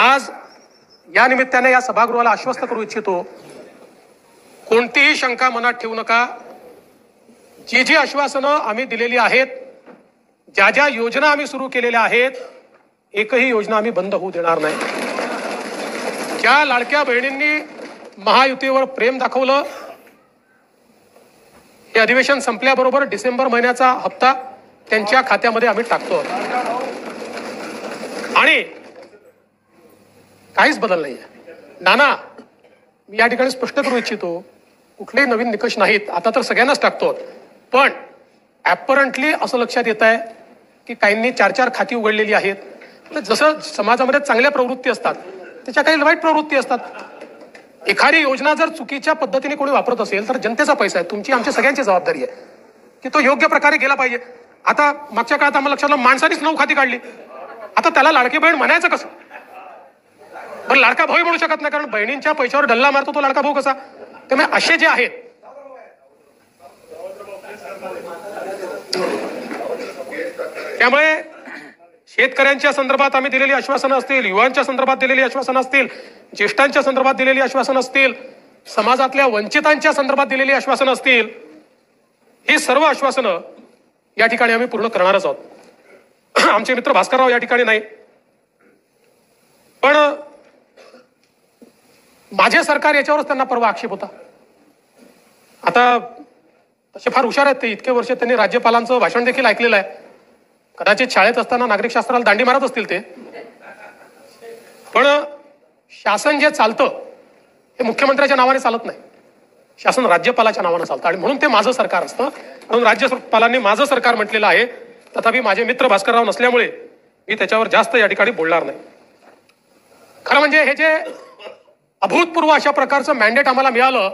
आज या निमित्ताने या सभागृहाला आश्वस्त करू इच्छितो, कोणतीही शंका मनात ठेवू नका। जी जी आश्वासनं आम्ही दिलेली आहेत, ज्या ज्या योजना आम्ही सुरू केलेल्या आहेत, एकही योजना आम्ही बंद होऊ देणार नाही। ज्या लाडक्या बहिणींनी महायुतीवर प्रेम दाखवलं, हे अधिवेशन संपल्याबरोबर डिसेंबर महिन्याचा हप्ता त्यांच्या खात्यामध्ये आम्ही टाकतो आणि काहीच बदल नाहीये। नाना, मी या ठिकाणी स्पष्ट करू इच्छितो, कुठलेही नवीन निकष नाहीत, आता तर सगळ्यांनाच टाकतो, पण ऍपरंटली असं लक्षात येत आहे की काहींनी 4-4 खाती उघडलेली आहेत। तर जसं समाजामध्ये चांगल्या प्रवृत्ती असतात, त्याच्या काही वाईट प्रवृत्ती असतात। एखादी योजना जर चुकीच्या पद्धतीने कोणी वापरत असेल तर जनतेचा पैसा आहे, तुमची आमची सगळ्यांची जबाबदारी आहे की तो योग्य प्रकारे गेला पाहिजे। आता मागच्या काळात आम्हाला लक्षात आलं, माणसानेच 9 खाती काढली, आता त्याला लाडकी बहीण म्हणायचं कसं? पण लाडका भाऊ म्हणू शकत नाही, कारण बहिणींच्या पैशावर डल्ला मारतो तो लाडका भाऊ कसा? त्यामुळे असे जे आहेत, त्यामुळे शेतकऱ्यांच्या संदर्भात आम्ही दिलेली आश्वासनं असतील, युवांच्या संदर्भात दिलेली आश्वासनं असतील, ज्येष्ठांच्या संदर्भात दिलेली आश्वासनं असतील, समाजातल्या वंचितांच्या संदर्भात दिलेली आश्वासनं असतील, ही सर्व आश्वासनं या ठिकाणी आम्ही पूर्ण करणारच आहोत। आमचे मित्र भास्करराव या ठिकाणी नाही, पण माझे सरकार याच्यावरच त्यांना परवा आक्षेप होता। आता तसे फार हुशार आहेत ते, इतके वर्ष त्यांनी राज्यपालांचं भाषण देखील ऐकलेलं आहे। कदाचित शाळेत असताना नागरिक शास्त्राला दांडी मारत असतील ते, पण शासन जे चालतं हे मुख्यमंत्र्याच्या नावाने चालत नाही, शासन राज्यपालाच्या नावाने चालतं आणि म्हणून ते माझं सरकार असतं। म्हणून राज्यपालांनी माझं सरकार म्हटलेलं आहे, तथापि माझे मित्र भास्करराव नसल्यामुळे मी त्याच्यावर जास्त या ठिकाणी बोलणार नाही। खरं म्हणजे हे जे अभूतपूर्व अशा प्रकारचं मॅन्डेट आम्हाला मिळालं,